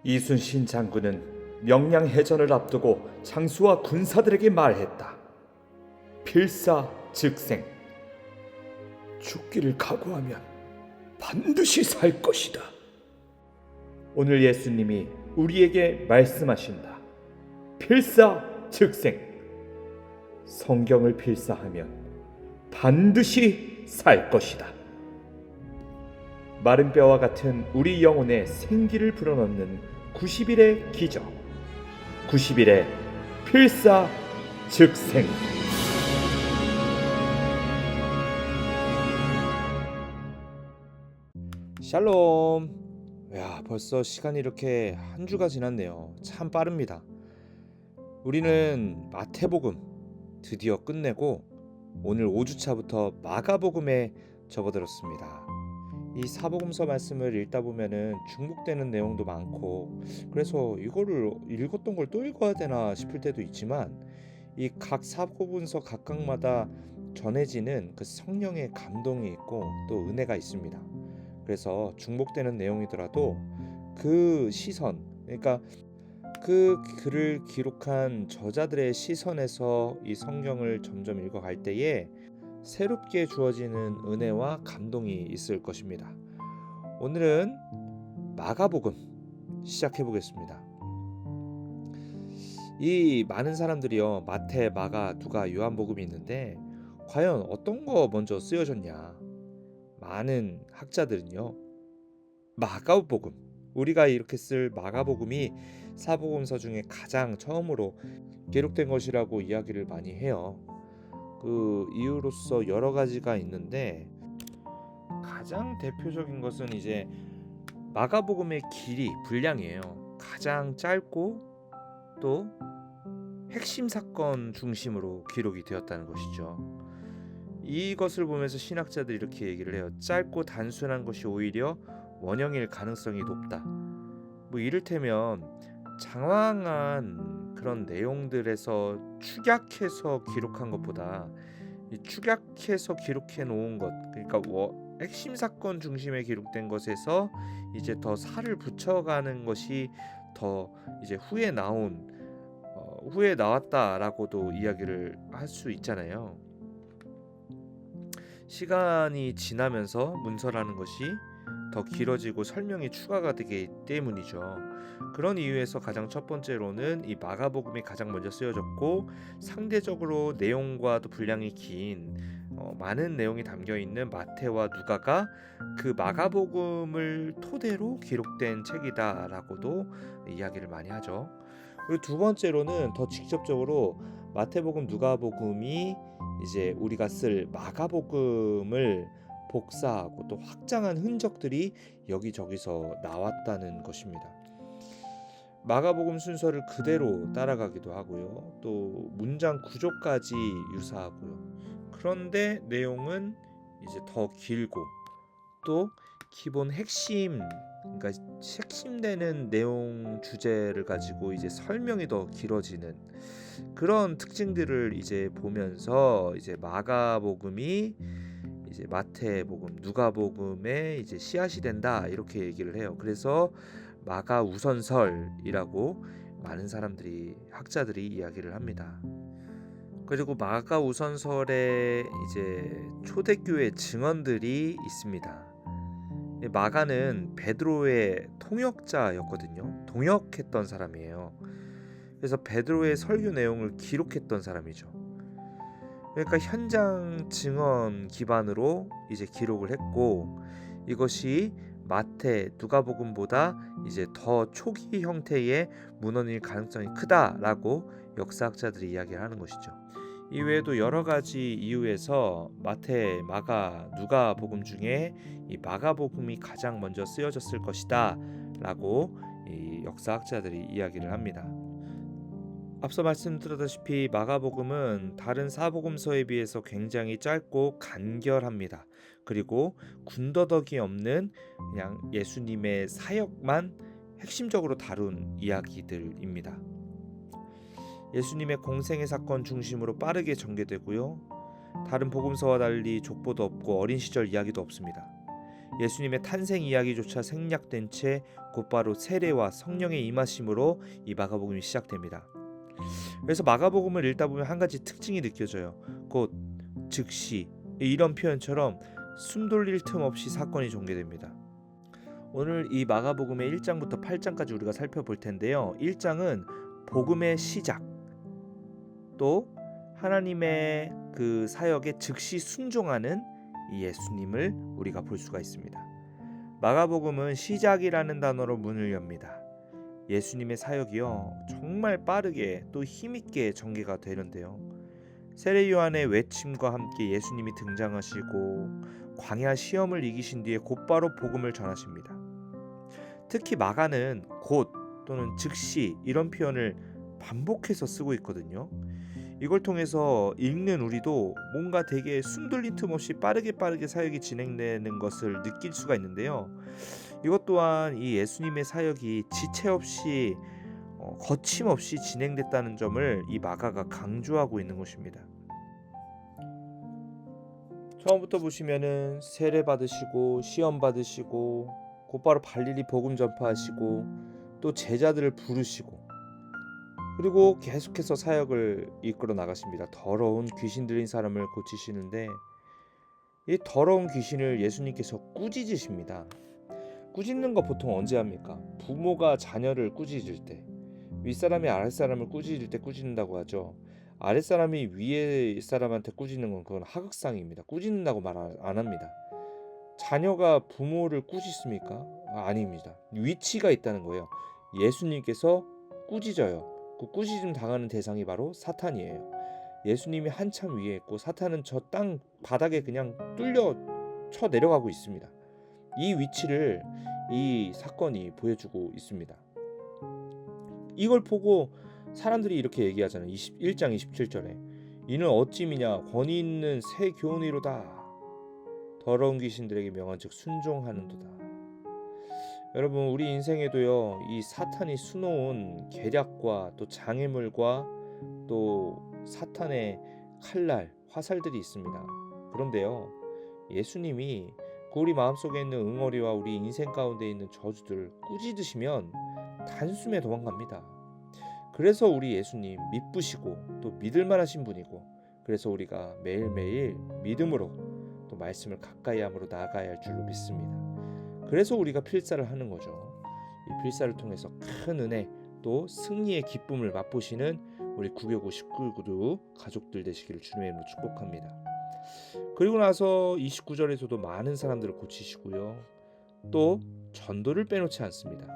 이순신 장군은 명량해전을 앞두고 장수와 군사들에게 말했다. 필사즉생. 죽기를 각오하면 반드시 살 것이다. 오늘 예수님이 우리에게 말씀하신다. 필사즉생. 성경을 필사하면 반드시 살 것이다. 마른 뼈와 같은 우리 영혼에 생기를 불어넣는 90일의 기적, 90일의 필사즉생. 샬롬. 야, 벌써 시간이 이렇게 한 주가 지났네요. 참 빠릅니다. 우리는 마태복음 드디어 끝내고 오늘 5주차부터 마가복음에 접어들었습니다. 이 사복음서 말씀을 읽다 보면은 중복되는 내용도 많고, 그래서 이거를 읽었던 걸 또 읽어야 되나 싶을 때도 있지만, 이 각 사복음서 각각마다 전해지는 그 성령의 감동이 있고 또 은혜가 있습니다. 그래서 중복되는 내용이더라도 그 시선, 그러니까 그 글을 기록한 저자들의 시선에서 이 성경을 점점 읽어갈 때에 새롭게 주어지는 은혜와 감동이 있을 것입니다. 오늘은 마가복음 시작해 보겠습니다. 이 많은 사람들이요, 마태, 마가, 누가, 요한복음이 있는데 과연 어떤 거 먼저 쓰여졌냐? 많은 학자들은요, 마가복음, 우리가 이렇게 쓸 마가복음이 사복음서 중에 가장 처음으로 기록된 것이라고 이야기를 많이 해요. 그 이유로서 여러 가지가 있는데, 가장 대표적인 것은 이제 마가복음의 길이, 분량이에요. 가장 짧고 또 핵심 사건 중심으로 기록이 되었다는 것이죠. 이것을 보면서 신학자들이 이렇게 얘기를 해요. 짧고 단순한 것이 오히려 원형일 가능성이 높다. 뭐 이를테면 장황한 그런 내용들에서 축약해서 기록한 것보다 이 축약해서 기록해 놓은 것, 그러니까 핵심 사건 중심에 기록된 것에서 이제 더 살을 붙여가는 것이 더 이제 후에 나왔다라고도 이야기를 할 수 있잖아요. 시간이 지나면서 문서라는 것이 더 길어지고 설명이 추가가 되기 때문이죠. 그런 이유에서 가장 첫 번째로는 이 마가복음이 가장 먼저 쓰여졌고, 상대적으로 내용과 또 분량이 긴 많은 내용이 담겨 있는 마태와 누가가 그 마가복음을 토대로 기록된 책이다라고도 이야기를 많이 하죠. 그리고 두 번째로는 더 직접적으로 마태복음, 누가복음이 이제 우리가 쓸 마가복음을 복사하고 또 확장한 흔적들이 여기저기서 나왔다는 것입니다. 마가복음 순서를 그대로 따라가기도 하고요. 또 문장 구조까지 유사하고요. 그런데 내용은 이제 더 길고 또 기본 핵심, 그러니까 핵심되는 내용 주제를 가지고 이제 설명이 더 길어지는 그런 특징들을 이제 보면서 이제 마가복음이 이제 마태복음, 누가복음의 이제 씨앗이 된다, 이렇게 얘기를 해요. 그래서 마가 우선설이라고 많은 사람들이, 학자들이 이야기를 합니다. 그리고 마가 우선설에 이제 초대교회 증언들이 있습니다. 마가는 베드로의 통역자였거든요. 동역했던 사람이에요. 그래서 베드로의 설교 내용을 기록했던 사람이죠. 그러니까 현장 증언 기반으로 이제 기록을 했고, 이것이 마태, 누가복음보다 이제 더 초기 형태의 문헌일 가능성이 크다라고 역사학자들이 이야기를 하는 것이죠. 이외에도 여러 가지 이유에서 마태, 마가, 누가복음 중에 이 마가복음이 가장 먼저 쓰여졌을 것이다라고 이 역사학자들이 이야기를 합니다. 앞서 말씀드렸다시피 마가복음은 다른 사복음서에 비해서 굉장히 짧고 간결합니다. 그리고 군더더기 없는 그냥 예수님의 사역만 핵심적으로 다룬 이야기들입니다. 예수님의 공생의 사건 중심으로 빠르게 전개되고요. 다른 복음서와 달리 족보도 없고 어린 시절 이야기도 없습니다. 예수님의 탄생 이야기조차 생략된 채 곧바로 세례와 성령의 임하심으로 이 마가복음이 시작됩니다. 그래서 마가복음을 읽다 보면 한 가지 특징이 느껴져요. 곧, 즉시, 이런 표현처럼 숨 돌릴 틈 없이 사건이 전개됩니다. 오늘 이 마가복음의 1장부터 8장까지 우리가 살펴볼 텐데요. 1장은 복음의 시작, 또 하나님의 그 사역에 즉시 순종하는 이 예수님을 우리가 볼 수가 있습니다. 마가복음은 시작이라는 단어로 문을 엽니다. 예수님의 사역이요, 정말 빠르게 또 힘있게 전개가 되는데요. 세례 요한의 외침과 함께 예수님이 등장하시고 광야 시험을 이기신 뒤에 곧바로 복음을 전하십니다. 특히 마가는 곧 또는 즉시 이런 표현을 반복해서 쓰고 있거든요. 이걸 통해서 읽는 우리도 뭔가 되게 숨 돌린 틈 없이 빠르게 사역이 진행되는 것을 느낄 수가 있는데요. 이것 또한 이 예수님의 사역이 지체 없이 거침없이 진행됐다는 점을 이 마가가 강조하고 있는 것입니다. 처음부터 보시면은 세례 받으시고 시험 받으시고 곧바로 발리리 복음 전파하시고 또 제자들을 부르시고 그리고 계속해서 사역을 이끌어 나가십니다. 더러운 귀신 들린 사람을 고치시는데 이 더러운 귀신을 예수님께서 꾸짖으십니다. 꾸짖는 거 보통 언제 합니까? 부모가 자녀를 꾸짖을 때, 윗사람이 아랫사람을 꾸짖을 때 꾸짖는다고 하죠. 아랫사람이 위에 사람한테 꾸짖는 건 그건 하극상입니다. 꾸짖는다고 말 안 합니다. 자녀가 부모를 꾸짖습니까? 아닙니다. 위치가 있다는 거예요. 예수님께서 꾸짖어요. 그 꾸짖음 당하는 대상이 바로 사탄이에요. 예수님이 한참 위에 있고 사탄은 저 땅 바닥에 그냥 뚫려 쳐 내려가고 있습니다. 이 위치를 이 사건이 보여주고 있습니다. 이걸 보고 사람들이 이렇게 얘기하잖아요. 1장 27절에 이는 어찌미냐 권위 있는 새 교훈이로다. 더러운 귀신들에게 명한 즉 순종하는도다. 여러분, 우리 인생에도요, 이 사탄이 수놓은 계략과 또 장애물과 또 사탄의 칼날, 화살들이 있습니다. 그런데요, 예수님이 그 우리 마음속에 있는 응어리와 우리 인생 가운데 있는 저주들을 꾸짖으시면 단숨에 도망갑니다. 그래서 우리 예수님 미쁘시고 또 믿을만하신 분이고, 그래서 우리가 매일매일 믿음으로 또 말씀을 가까이 함으로 나아가야 할 줄로 믿습니다. 그래서 우리가 필사를 하는 거죠. 이 필사를 통해서 큰 은혜 또 승리의 기쁨을 맛보시는 우리 구교구 식구도 가족들 되시기를 주님의 이름으로 축복합니다. 그리고 나서 29절에서도 많은 사람들을 고치시고요. 또 전도를 빼놓지 않습니다.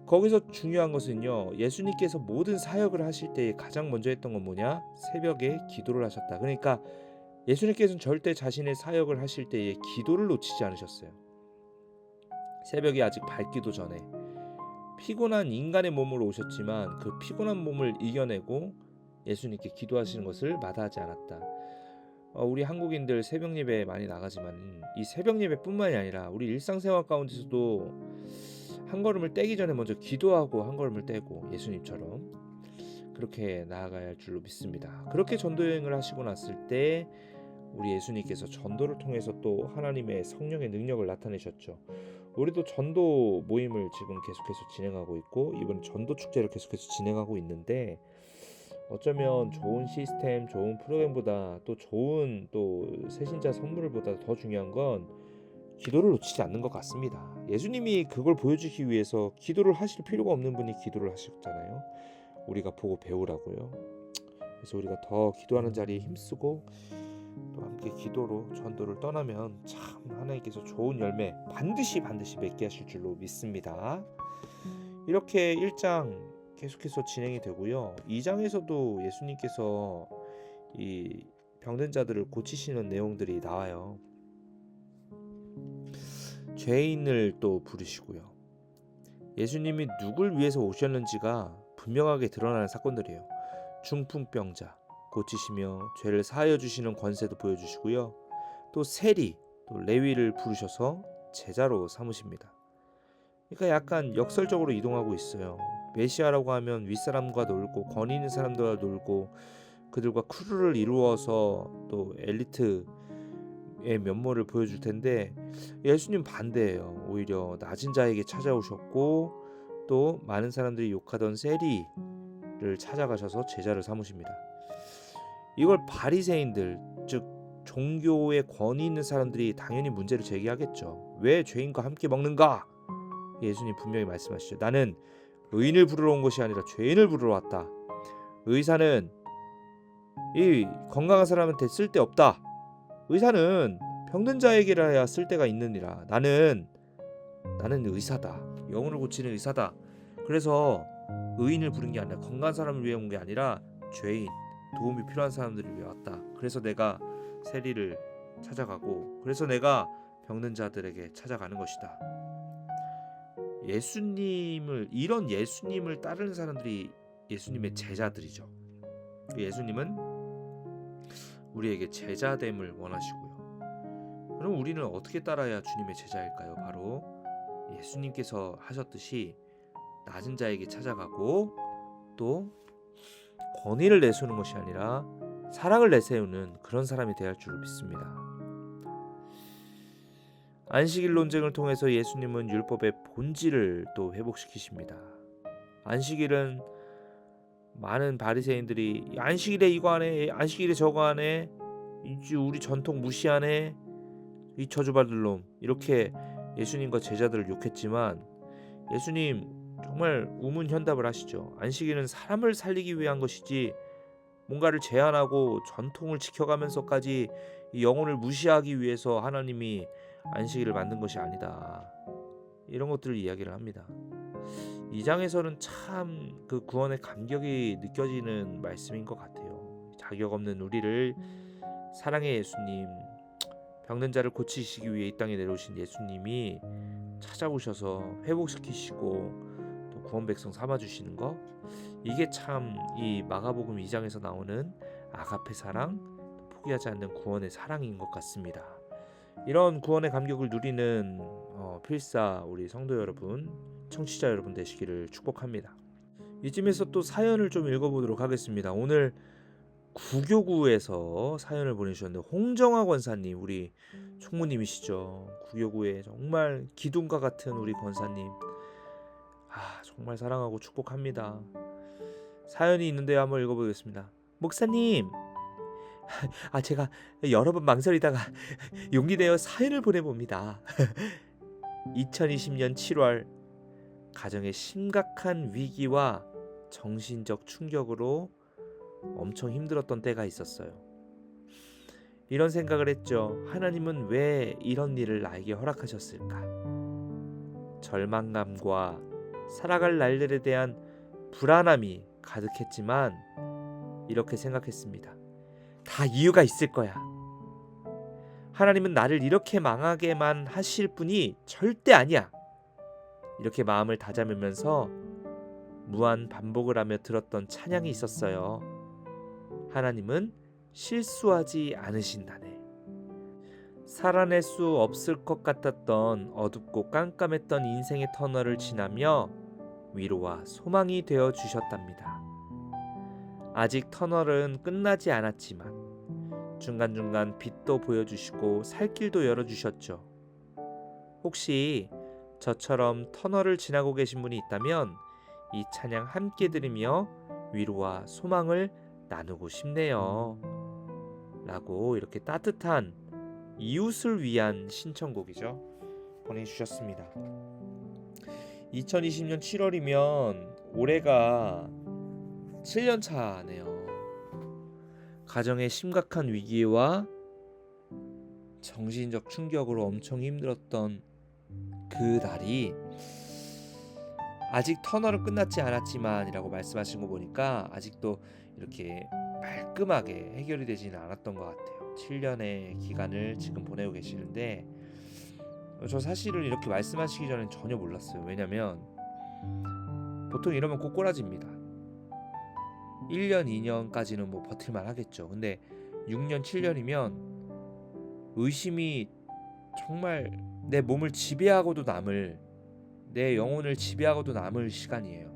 거기서 중요한 것은요, 예수님께서 모든 사역을 하실 때 가장 먼저 했던 건 뭐냐? 새벽에 기도를 하셨다. 그러니까 예수님께서는 절대 자신의 사역을 하실 때에 기도를 놓치지 않으셨어요. 새벽이 아직 밝기도 전에 피곤한 인간의 몸으로 오셨지만 그 피곤한 몸을 이겨내고 예수님께 기도하시는 것을 마다하지 않았다. 우리 한국인들 새벽 예배 많이 나가지만 이 새벽 예배뿐만이 아니라 우리 일상생활 가운데서도 한 걸음을 떼기 전에 먼저 기도하고 한 걸음을 떼고 예수님처럼 그렇게 나아가야 할 줄로 믿습니다. 그렇게 전도 여행을 하시고 났을 때 우리 예수님께서 전도를 통해서 또 하나님의 성령의 능력을 나타내셨죠. 우리도 전도 모임을 지금 계속해서 진행하고 있고 이번 전도 축제를 계속해서 진행하고 있는데 어쩌면 좋은 시스템, 좋은 프로그램보다 또 좋은 또 새신자 선물보다 더 중요한 건 기도를 놓치지 않는 것 같습니다. 예수님이 그걸 보여주기 위해서 기도를 하실 필요가 없는 분이 기도를 하셨잖아요. 우리가 보고 배우라고요. 그래서 우리가 더 기도하는 자리에 힘쓰고 또 함께 기도로 전도를 떠나면 참 하나님께서 좋은 열매 반드시 맺게 하실 줄로 믿습니다. 이렇게 1장 계속해서 진행이 되고요. 2장에서도 예수님께서 이 병든 자들을 고치시는 내용들이 나와요. 죄인을 또 부르시고요. 예수님이 누굴 위해서 오셨는지가 분명하게 드러나는 사건들이에요. 중풍병자 고치시며 죄를 사하여 주시는 권세도 보여주시고요. 또 세리, 또 레위를 부르셔서 제자로 삼으십니다. 그러니까 약간 역설적으로 이동하고 있어요. 메시아라고 하면 윗사람과 놀고 권위 있는 사람들과 놀고 그들과 크루를 이루어서 또 엘리트 면모를 보여줄 텐데 예수님 반대예요. 오히려 낮은 자에게 찾아오셨고 또 많은 사람들이 욕하던 세리를 찾아가셔서 제자를 삼으십니다. 이걸 바리새인들, 즉 종교의 권위 있는 사람들이 당연히 문제를 제기하겠죠. 왜 죄인과 함께 먹는가? 예수님 분명히 말씀하시죠. 나는 의인을 부르러 온 것이 아니라 죄인을 부르러 왔다. 의사는 이 건강한 사람한테 쓸데없다. 의사는 병든 자에게라야 쓸데가 있느니라. 나는 의사다. 영혼을 고치는 의사다. 그래서 의인을 부른 게 아니라 건강한 사람을 위해 온 게 아니라 죄인, 도움이 필요한 사람들을 위해 왔다. 그래서 내가 세리를 찾아가고 그래서 내가 병든 자들에게 찾아가는 것이다. 이런 예수님을 따르는 사람들이 예수님의 제자들이죠. 예수님은 우리에게 제자됨을 원하시고요. 그럼 우리는 어떻게 따라야 주님의 제자일까요? 바로 예수님께서 하셨듯이 낮은 자에게 찾아가고 또 권위를 내세우는 것이 아니라 사랑을 내세우는 그런 사람이 되어야 할 줄로 믿습니다. 안식일 논쟁을 통해서 예수님은 율법의 본질을 또 회복시키십니다. 안식일은 많은 바리새인들이 안식일에 이거 하네, 안식일에 저거 하네, 우리 전통 무시하네, 이 저주받을 놈, 이렇게 예수님과 제자들을 욕했지만 예수님 정말 우문현답을 하시죠. 안식일은 사람을 살리기 위한 것이지 뭔가를 제한하고 전통을 지켜가면서까지 이 영혼을 무시하기 위해서 하나님이 안식일을 만든 것이 아니다. 이런 것들을 이야기를 합니다. 이 장에서는 참 그 구원의 감격이 느껴지는 말씀인 것 같아요. 자격 없는 우리를 사랑의 예수님, 병든 자를 고치시기 위해 이 땅에 내려오신 예수님이 찾아오셔서 회복시키시고 또 구원 백성 삼아주시는 거, 이게 참 이 마가복음 2장에서 나오는 아가페 사랑, 포기하지 않는 구원의 사랑인 것 같습니다. 이런 구원의 감격을 누리는 필사 우리 성도 여러분, 청취자 여러분 되시기를 축복합니다. 이쯤에서 또 사연을 좀 읽어보도록 하겠습니다. 오늘 구교구에서 사연을 보내주셨는데 홍정화 권사님, 우리 총무님이시죠. 구교구에 정말 기둥과 같은 우리 권사님, 정말 사랑하고 축복합니다. 사연이 있는데요, 한번 읽어보겠습니다. 목사님, 제가 여러 번 망설이다가 용기 내어 사연을 보내봅니다. 2020년 7월 가정의 심각한 위기와 정신적 충격으로 엄청 힘들었던 때가 있었어요. 이런 생각을 했죠. 하나님은 왜 이런 일을 나에게 허락하셨을까? 절망감과 살아갈 날들에 대한 불안함이 가득했지만 이렇게 생각했습니다. 다 이유가 있을 거야. 하나님은 나를 이렇게 망하게만 하실 분이 절대 아니야. 이렇게 마음을 다잡으면서 무한 반복을 하며 들었던 찬양이 있었어요. 하나님은 실수하지 않으신다네. 살아낼 수 없을 것 같았던 어둡고 깜깜했던 인생의 터널을 지나며 위로와 소망이 되어 주셨답니다. 아직 터널은 끝나지 않았지만 중간중간 빛도 보여주시고 살 길도 열어주셨죠. 혹시 저처럼 터널을 지나고 계신 분이 있다면 이 찬양 함께 들으며 위로와 소망을 나누고 싶네요. 라고 이렇게 따뜻한 이웃을 위한 신청곡이죠. 보내주셨습니다. 2020년 7월이면 올해가 7년 차네요. 가정의 심각한 위기와 정신적 충격으로 엄청 힘들었던 그 날이 아직 터널은 끝났지 않았지만 이라고 말씀하신 거 보니까 아직도 이렇게 말끔하게 해결이 되지는 않았던 것 같아요. 7년의 기간을 지금 보내고 계시는데 저 사실은 이렇게 말씀하시기 전엔 전혀 몰랐어요. 왜냐면 보통 이러면 꼭 꼬라집니다. 1년, 2년까지는 뭐 버틸만 하겠죠. 근데 6년, 7년이면 의심이 정말 내 몸을 지배하고도 남을, 내 영혼을 지배하고도 남을 시간이에요.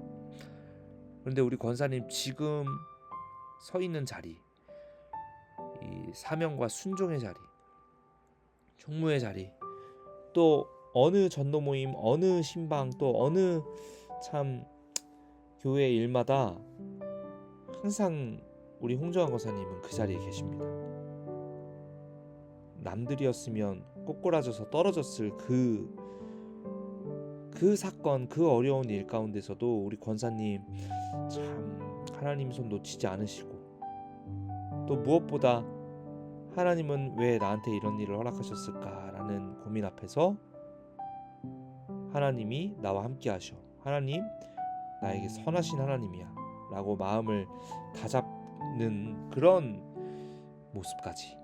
그런데 우리 권사님 지금 서 있는 자리, 이 사명과 순종의 자리, 총무의 자리, 또 어느 전도 모임, 어느 신방, 또 어느 참 교회 일마다 항상 우리 홍정환 권사님은 그 자리에 계십니다. 남들이었으면 꼬꾸라져서 떨어졌을 그 사건, 그 어려운 일 가운데서도 우리 권사님 참 하나님 손 놓치지 않으시고, 또 무엇보다 하나님은 왜 나한테 이런 일을 허락하셨을까라는 고민 앞에서 하나님이 나와 함께 하셔, 하나님 나에게 선하신 하나님이야 라고 마음을 다잡는 그런 모습까지,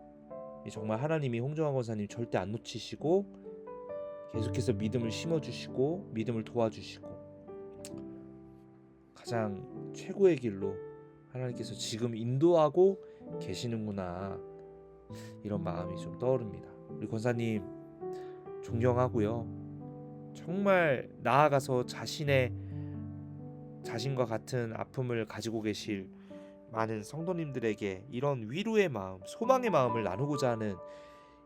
정말 하나님이 홍정환 권사님 절대 안 놓치시고 계속해서 믿음을 심어주시고 믿음을 도와주시고 가장 최고의 길로 하나님께서 지금 인도하고 계시는구나, 이런 마음이 좀 떠오릅니다. 우리 권사님 존경하고요. 정말 나아가서 자신과 같은 아픔을 가지고 계실 많은 성도님들에게 이런 위로의 마음, 소망의 마음을 나누고자 하는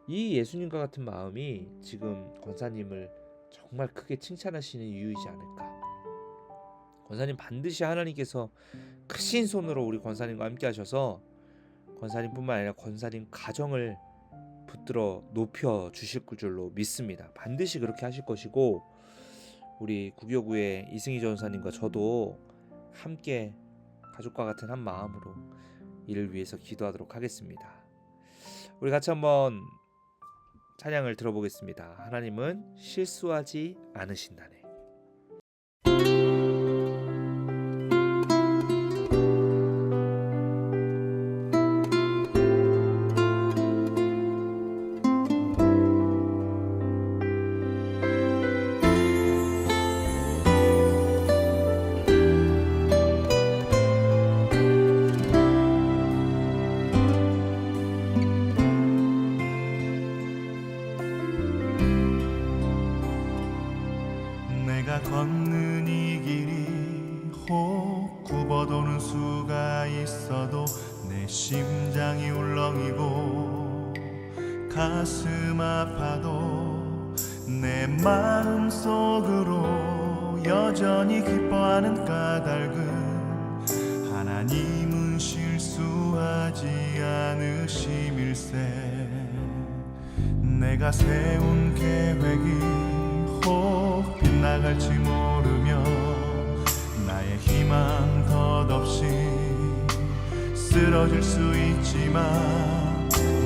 이 예수님과 같은 마음이 지금 권사님을 정말 크게 칭찬하시는 이유이지 않을까. 권사님 반드시 하나님께서 크신 손으로 우리 권사님과 함께 하셔서 권사님뿐만 아니라 권사님 가정을 붙들어 높여 주실 줄로 믿습니다. 반드시 그렇게 하실 것이고, 우리 구교구의 이승희 전사님과 저도 함께 가족과 같은 한 마음으로 이를 위해서 기도하도록 하겠습니다. 우리 같이 한번 찬양을 들어보겠습니다. 하나님은 실수하지 않으신다네. 내가 걷는 이 길이 혹 굽어도는 수가 있어도 내 심장이 울렁이고 가슴 아파도 내 마음 속으로 여전히 기뻐하는 까닭은 하나님은 실수하지 않으심일세. 내가 세운 계획이 혹 빗나갈지 모르며 나의 희망 덧없이 쓰러질 수 있지만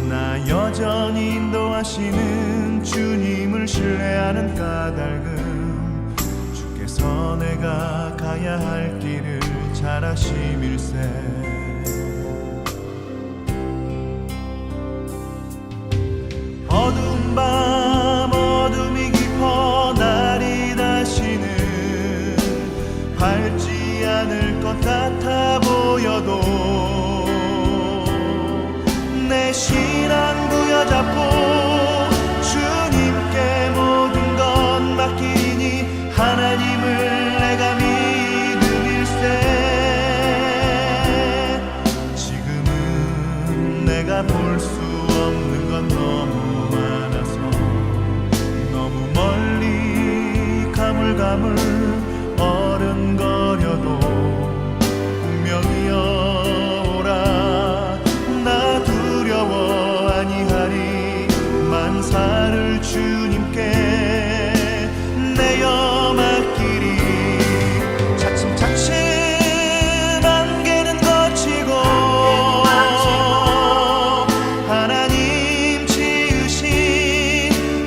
나 여전히 인도하시는 주님을 신뢰하는 까닭은 주께서 내가 가야 할 길을 잘 아심일세. 어두운 밤 어둠이 깊어 날이 다시는 밝지 않을 것 같아 보여도 내 신앙 부여잡고 주님께 모든 것 맡기니 하나님을 내가 믿음일세. 지금은 내가 볼 수 없는 건 너무 많아서 너무 멀리 가물가물 어른거려도 운명이여 오라 나 두려워 아니하리. 만사를 주님께 내어 맡기리. 차츰차츰 안개는 거치고 하나님 지으신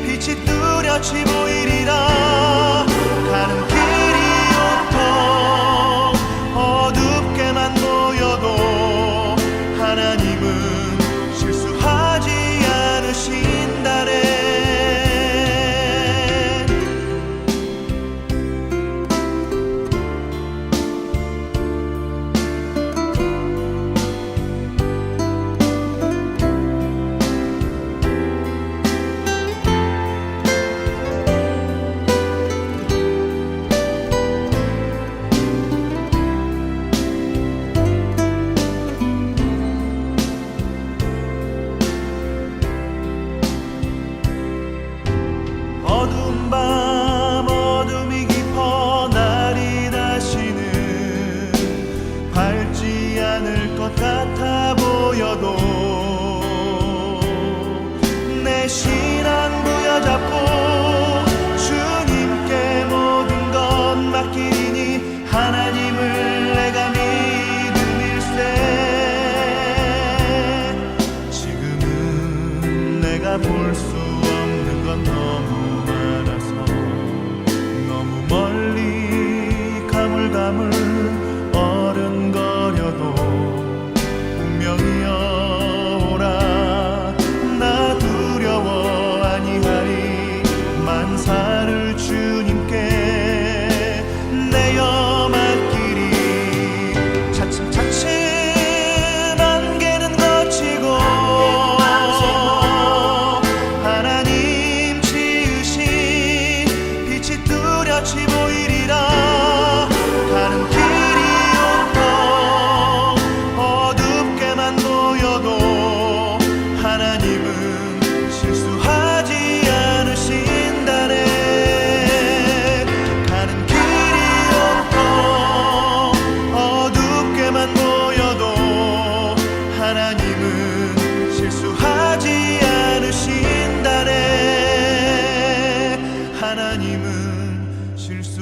빛이 뚜렷이 보이리라. 가는 길이 온통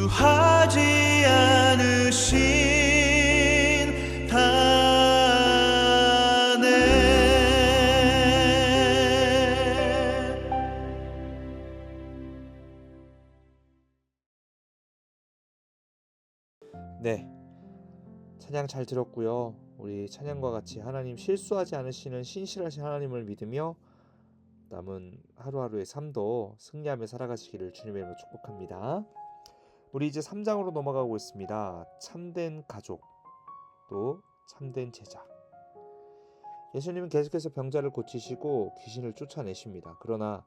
수하지 않으신 단에 네, 찬양 잘 들었고요. 우리 찬양과 같이 하나님 실수하지 않으시는 신실하신 하나님을 믿으며 남은 하루하루의 삶도 승리하며 살아가시기를 주님의 이름으로 축복합니다. 우리 이제 3장으로 넘어가고 있습니다. 참된 가족, 또 참된 제자. 예수님은 계속해서 병자를 고치시고 귀신을 쫓아내십니다. 그러나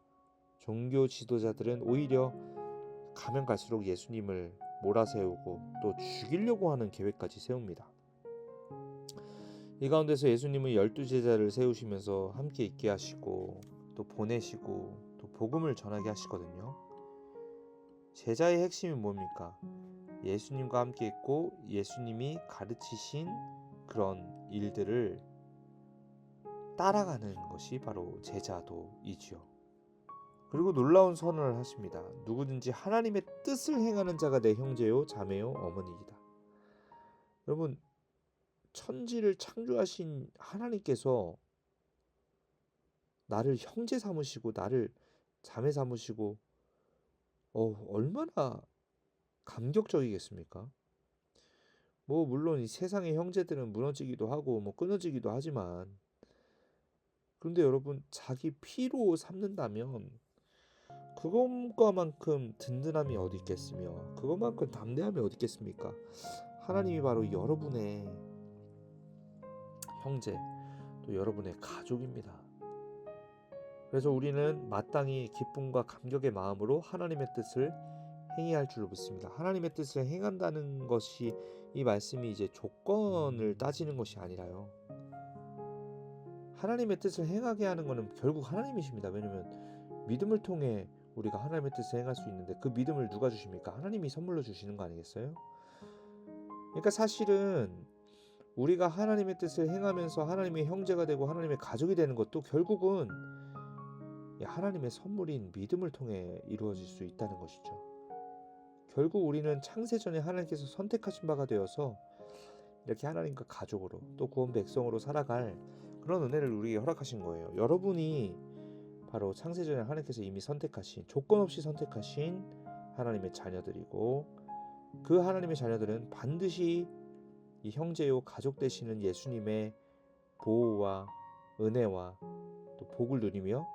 종교 지도자들은 오히려 가면 갈수록 예수님을 몰아세우고 또 죽이려고 하는 계획까지 세웁니다. 이 가운데서 예수님은 12제자를 세우시면서 함께 있게 하시고 또 보내시고 또 복음을 전하게 하시거든요. 제자의 핵심이 뭡니까? 예수님과 함께 있고 예수님이 가르치신 그런 일들을 따라가는 것이 바로 제자도이지요. 그리고 놀라운 선언을 하십니다. 누구든지 하나님의 뜻을 행하는 자가 내 형제요 자매요 어머니이다. 여러분, 천지를 창조하신 하나님께서 나를 형제 삼으시고 나를 자매 삼으시고 얼마나 감격적이겠습니까? 뭐 물론 이 세상의 형제들은 무너지기도 하고 뭐 끊어지기도 하지만, 그런데 여러분, 자기 피로 삼는다면 그것만큼 든든함이 어디 있겠으며 그것만큼 담대함이 어디 있겠습니까? 하나님이 바로 여러분의 형제, 또 여러분의 가족입니다. 그래서 우리는 마땅히 기쁨과 감격의 마음으로 하나님의 뜻을 행해야 할 줄로 믿습니다. 하나님의 뜻을 행한다는 것이, 이 말씀이 이제 조건을 따지는 것이 아니라요, 하나님의 뜻을 행하게 하는 것은 결국 하나님이십니다. 왜냐하면 믿음을 통해 우리가 하나님의 뜻을 행할 수 있는데, 그 믿음을 누가 주십니까? 하나님이 선물로 주시는 거 아니겠어요? 그러니까 사실은 우리가 하나님의 뜻을 행하면서 하나님의 형제가 되고 하나님의 가족이 되는 것도 결국은 하나님의 선물인 믿음을 통해 이루어질 수 있다는 것이죠. 결국 우리는 창세전에 하나님께서 선택하신 바가 되어서 이렇게 하나님과 가족으로 또 구원 백성으로 살아갈 그런 은혜를 우리에게 허락하신 거예요. 여러분이 바로 창세전에 하나님께서 이미 선택하신, 조건 없이 선택하신 하나님의 자녀들이고, 그 하나님의 자녀들은 반드시 이 형제요 가족 되시는 예수님의 보호와 은혜와 또 복을 누리며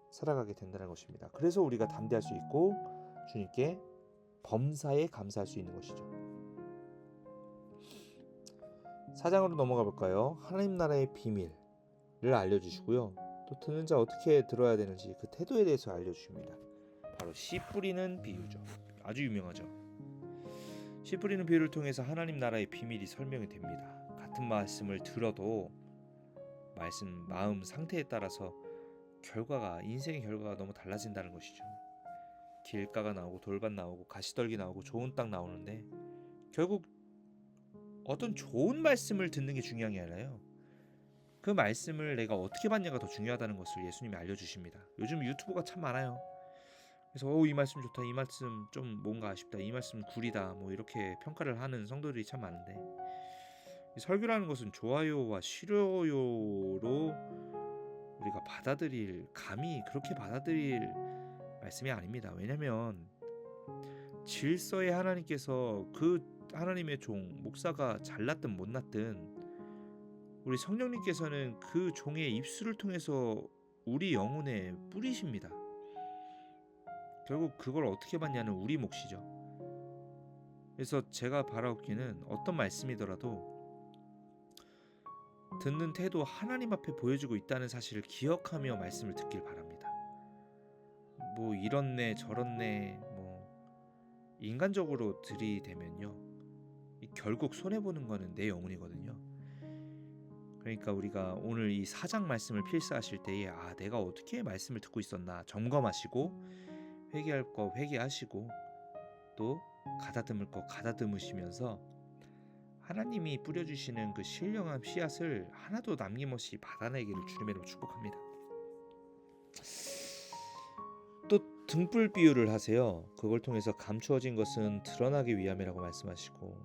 살아가게 된다는 것입니다. 그래서 우리가 담대할 수 있고 주님께 범사에 감사할 수 있는 것이죠. 4장으로 넘어가 볼까요? 하나님 나라의 비밀을 알려주시고요, 또 듣는 자 어떻게 들어야 되는지 그 태도에 대해서 알려주십니다. 바로 씨 뿌리는 비유죠. 아주 유명하죠. 씨 뿌리는 비유를 통해서 하나님 나라의 비밀이 설명이 됩니다. 같은 말씀을 들어도 마음 상태에 따라서 인생의 결과가 너무 달라진다는 것이죠. 길가가 나오고 돌밭 나오고 가시떨기 나오고 좋은 땅 나오는데, 결국 어떤 좋은 말씀을 듣는 게 중요한 게 아니라요, 그 말씀을 내가 어떻게 받냐가 더 중요하다는 것을 예수님이 알려주십니다. 요즘 유튜브가 참 많아요. 그래서 이 말씀 좋다, 이 말씀 좀 뭔가 아쉽다, 이 말씀 구리다, 뭐 이렇게 평가를 하는 성도들이 참 많은데, 이 설교라는 것은 좋아요와 싫어요로 우리가 감히 그렇게 받아들일 말씀이 아닙니다. 왜냐하면 질서의 하나님께서 그 하나님의 종 목사가 잘났든 못났든 우리 성령님께서는 그 종의 입술을 통해서 우리 영혼에 뿌리십니다. 결국 그걸 어떻게 받냐는 우리 몫이죠. 그래서 제가 바라옵기는 어떤 말씀이더라도 듣는 태도 하나님 앞에 보여주고 있다는 사실을 기억하며 말씀을 듣길 바랍니다. 뭐 이렇네 저렇네 뭐 인간적으로 들이대면요, 결국 손해보는 거는 내 영혼이거든요. 그러니까 우리가 오늘 이 4장 말씀을 필사하실 때에 내가 어떻게 말씀을 듣고 있었나 점검하시고, 회개할 거 회개하시고, 또 가다듬을 거 가다듬으시면서 하나님이 뿌려주시는 그 신령한 씨앗을 하나도 남김없이 받아내기를 주님의 이름으로 축복합니다. 또 등불 비유를 하세요. 그걸 통해서 감추어진 것은 드러나기 위함이라고 말씀하시고,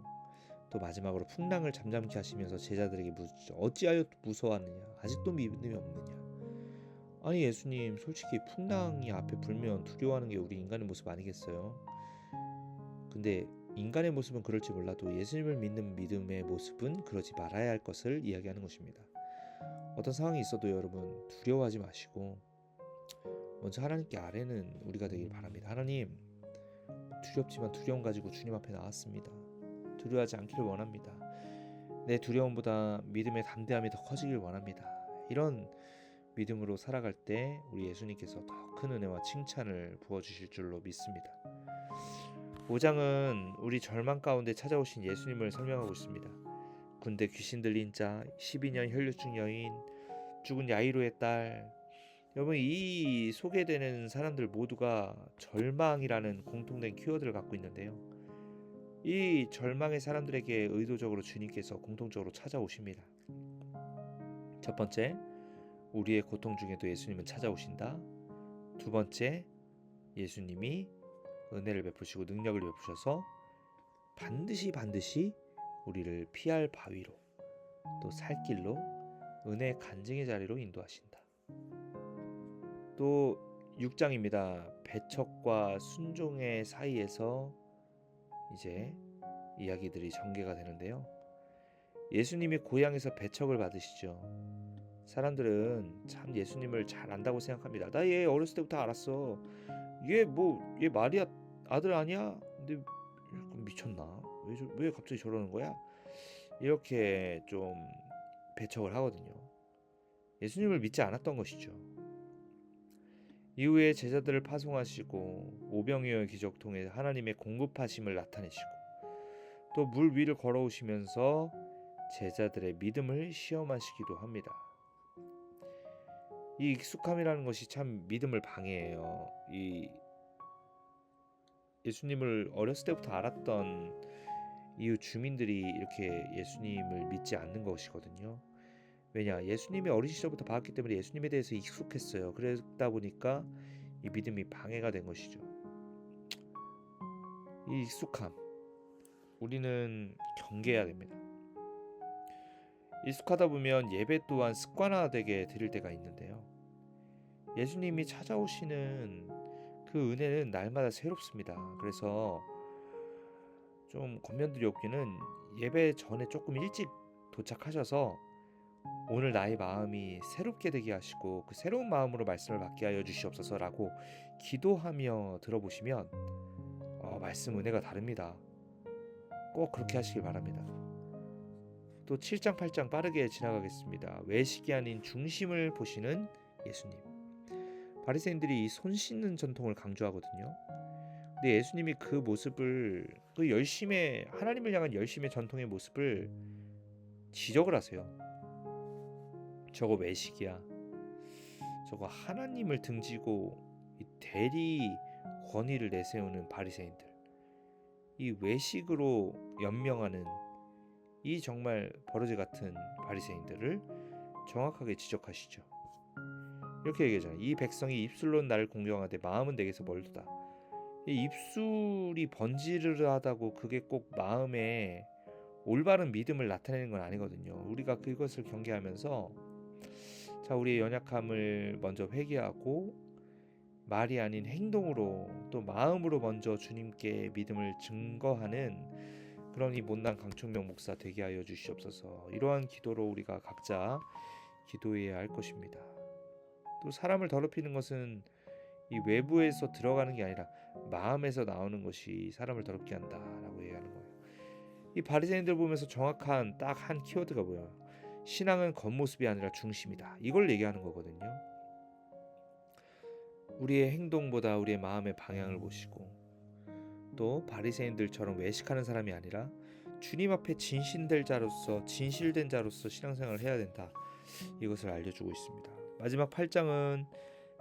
또 마지막으로 풍랑을 잠잠케 하시면서 제자들에게 묻죠. 어찌하여 무서워하느냐? 아직도 믿음이 없느냐? 아니 예수님, 솔직히 풍랑이 앞에 불면 두려워하는 게 우리 인간의 모습 아니겠어요? 근데 인간의 모습은 그럴지 몰라도 예수님을 믿는 믿음의 모습은 그러지 말아야 할 것을 이야기하는 것입니다. 어떤 상황이 있어도 여러분 두려워하지 마시고 먼저 하나님께 아뢰는 우리가 되길 바랍니다. 하나님, 두렵지만 두려움 가지고 주님 앞에 나왔습니다. 두려워하지 않기를 원합니다. 내 두려움보다 믿음의 담대함이 더 커지길 원합니다. 이런 믿음으로 살아갈 때 우리 예수님께서 더 큰 은혜와 칭찬을 부어주실 줄로 믿습니다. 5장은 우리 절망 가운데 찾아오신 예수님을 설명하고 있습니다. 군대 귀신 들린 자, 12년 혈류증 여인, 죽은 야이로의 딸. 여러분, 이 소개되는 사람들 모두가 절망이라는 공통된 키워드를 갖고 있는데요. 이 절망의 사람들에게 의도적으로 주님께서 공통적으로 찾아오십니다. 첫 번째, 우리의 고통 중에도 예수님은 찾아오신다. 두 번째, 예수님이 은혜를 베푸시고 능력을 베푸셔서 반드시 우리를 피할 바위로, 또 살 길로, 은혜 간증의 자리로 인도하신다. 또 6장입니다. 배척과 순종의 사이에서 이제 이야기들이 전개가 되는데요. 예수님이 고향에서 배척을 받으시죠. 사람들은 참 예수님을 잘 안다고 생각합니다. 나 얘 어렸을 때부터 알았어. 얘 마리아 아들 아니야? 근데 미쳤나? 왜 갑자기 저러는 거야? 이렇게 좀 배척을 하거든요. 예수님을 믿지 않았던 것이죠. 이후에 제자들을 파송하시고 오병이어의 기적 통해 하나님의 공급하심을 나타내시고, 또 물 위를 걸어오시면서 제자들의 믿음을 시험하시기도 합니다. 이 익숙함이라는 것이 참 믿음을 방해해요. 이 예수님을 어렸을 때부터 알았던 이웃 주민들이 이렇게 예수님을 믿지 않는 것이거든요. 왜냐? 예수님이 어린 시절부터 봤기 때문에 예수님에 대해서 익숙했어요. 그러다 보니까 이 믿음이 방해가 된 것이죠. 이 익숙함, 우리는 경계해야 됩니다. 익숙하다 보면 예배 또한 습관화되게 드릴 때가 있는데요. 예수님이 찾아오시는 그 은혜는 날마다 새롭습니다. 그래서 좀 겉면들이 없기는 예배 전에 조금 일찍 도착하셔서 오늘 나의 마음이 새롭게 되게 하시고 그 새로운 마음으로 말씀을 받게 하여 주시옵소서라고 기도하며 들어보시면 말씀 은혜가 다릅니다. 꼭 그렇게 하시길 바랍니다. 또 7장 8장 빠르게 지나가겠습니다. 외식이 아닌 중심을 보시는 예수님. 바리새인들이 이 손 씻는 전통을 강조하거든요. 근데 예수님이 그 모습을, 그 열심의, 하나님을 향한 열심의 전통의 모습을 지적을 하세요. 저거 외식이야. 저거 하나님을 등지고 이 대리 권위를 내세우는 바리새인들, 이 외식으로 연명하는 이 정말 버러지 같은 바리새인들을 정확하게 지적하시죠. 이렇게 얘기하잖아요. 이 백성이 입술로는 나를 공경하되 마음은 내게서 멀도다. 이 입술이 번지르르하다고 그게 꼭 마음에 올바른 믿음을 나타내는 건 아니거든요. 우리가 그것을 경계하면서 자, 우리의 연약함을 먼저 회개하고 말이 아닌 행동으로 또 마음으로 먼저 주님께 믿음을 증거하는 그런 이 못난 강충명 목사 되게 하여 주시옵소서. 이러한 기도로 우리가 각자 기도해야 할 것입니다. 또 사람을 더럽히는 것은 이 외부에서 들어가는 게 아니라 마음에서 나오는 것이 사람을 더럽게 한다라고 얘기하는 거예요. 이 바리새인들 보면서 정확한 딱 한 키워드가 뭐예요? 신앙은 겉모습이 아니라 중심이다. 이걸 얘기하는 거거든요. 우리의 행동보다 우리의 마음의 방향을 보시고, 또 바리새인들처럼 외식하는 사람이 아니라 주님 앞에 진실된 자로서 신앙생활을 해야 된다. 이것을 알려주고 있습니다. 마지막 8장은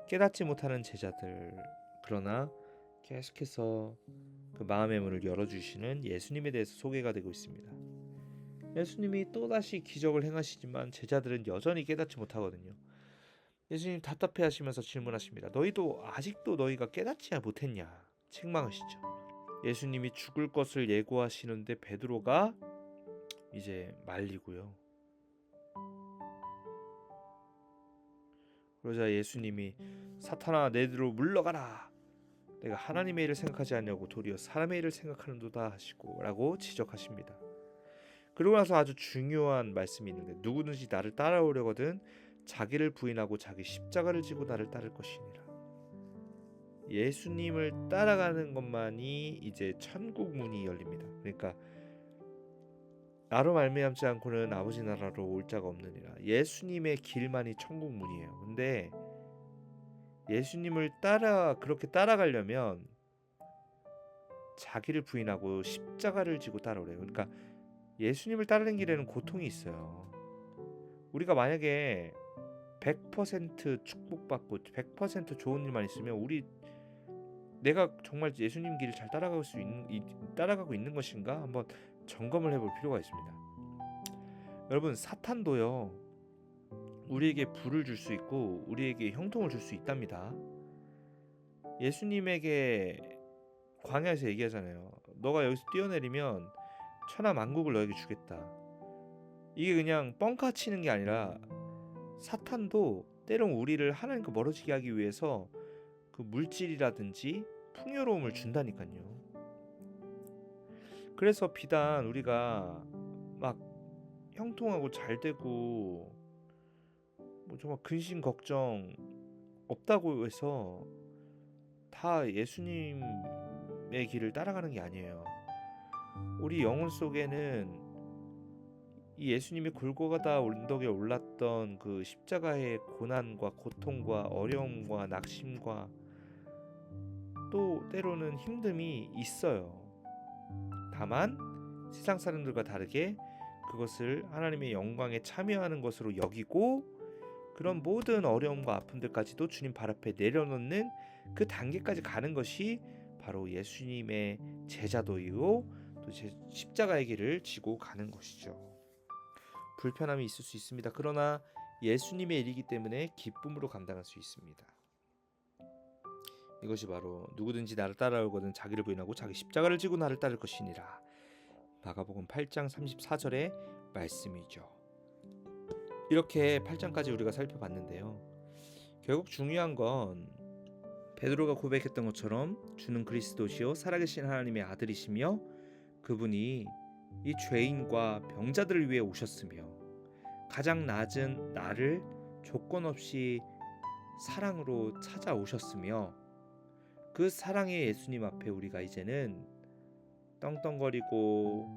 깨닫지 못하는 제자들, 그러나 계속해서 그 마음의 문을 열어주시는 예수님에 대해서 소개가 되고 있습니다. 예수님이 또다시 기적을 행하시지만 제자들은 여전히 깨닫지 못하거든요. 예수님 답답해 하시면서 질문하십니다. 너희도 아직도 너희가 깨닫지 못했냐? 책망하시죠. 예수님이 죽을 것을 예고하시는데 베드로가 이제 말리고요. 그러자 예수님이 사탄아 내게로 물러가라. 내가 하나님의 일을 생각하지 않냐고 도리어 사람의 일을 생각하는도다 하시고 라고 지적하십니다. 그러고 나서 아주 중요한 말씀이 있는데 누구든지 나를 따라오려거든 자기를 부인하고 자기 십자가를 지고 나를 따를 것이니라. 예수님을 따라가는 것만이 이제 천국 문이 열립니다. 그러니까 나로 말미암지 않고는 아버지 나라로 올 자가 없느니라. 예수님의 길만이 천국 문이에요. 근데 예수님을 그렇게 따라가려면 자기를 부인하고 십자가를 지고 따라오래요. 그러니까 예수님을 따르는 길에는 고통이 있어요. 우리가 만약에 100% 축복받고 100% 좋은 일만 있으면 내가 정말 예수님 길을 잘 따라가고 있는 것인가 한번 점검을 해볼 필요가 있습니다. 여러분 사탄도요 우리에게 불을 줄 수 있고 우리에게 형통을 줄 수 있답니다. 예수님에게 광야에서 얘기하잖아요. 너가 여기서 뛰어내리면 천하 만국을 너에게 주겠다. 이게 그냥 뻥카 치는 게 아니라 사탄도 때론 우리를 하나님과 멀어지게 하기 위해서 그 물질이라든지 풍요로움을 준다니까요. 그래서 비단 우리가 막 형통하고 잘되고 뭐 정말 근심 걱정 없다고 해서 다 예수님의 길을 따라가는 게 아니에요. 우리 영혼 속에는 이 예수님이 골고가다 언덕에 올랐던 그 십자가의 고난과 고통과 어려움과 낙심과 또 때로는 힘듦이 있어요. 다만 세상 사람들과 다르게 그것을 하나님의 영광에 참여하는 것으로 여기고 그런 모든 어려움과 아픔들까지도 주님 발 앞에 내려놓는 그 단계까지 가는 것이 바로 예수님의 제자도이고 또 십자가의 길을 지고 가는 것이죠. 불편함이 있을 수 있습니다. 그러나 예수님의 일이기 때문에 기쁨으로 감당할 수 있습니다. 이것이 바로 누구든지 나를 따라오거든 자기를 부인하고 자기 십자가를 지고 나를 따를 것이니라. 마가복음 8장 34절의 말씀이죠. 이렇게 8장까지 우리가 살펴봤는데요. 결국 중요한 건 베드로가 고백했던 것처럼 주는 그리스도시요 살아계신 하나님의 아들이시며 그분이 이 죄인과 병자들을 위해 오셨으며 가장 낮은 나를 조건 없이 사랑으로 찾아오셨으며 그 사랑의 예수님 앞에 우리가 이제는 떵떵거리고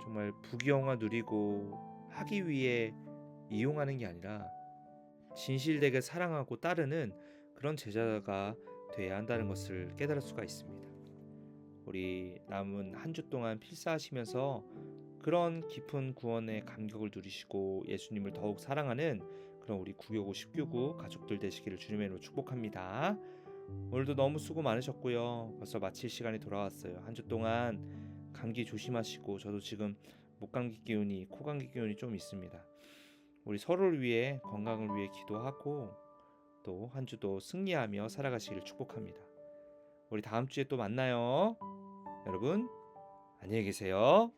정말 부귀영화 누리고 하기 위해 이용하는 게 아니라 진실되게 사랑하고 따르는 그런 제자가 돼야 한다는 것을 깨달을 수가 있습니다. 우리 남은 한 주 동안 필사하시면서 그런 깊은 구원의 감격을 누리시고 예수님을 더욱 사랑하는 그런 우리 9교구 10교구 가족들 되시기를 주님의 이름으로 축복합니다. 오늘도 너무 수고 많으셨고요. 벌써 마칠 시간이 돌아왔어요. 한 주 동안 감기 조심하시고 저도 지금 목감기 기운이 코감기 기운이 좀 있습니다. 우리 서로를 위해 건강을 위해 기도하고 또 한 주도 승리하며 살아가시기를 축복합니다. 우리 다음 주에 또 만나요. 여러분 안녕히 계세요.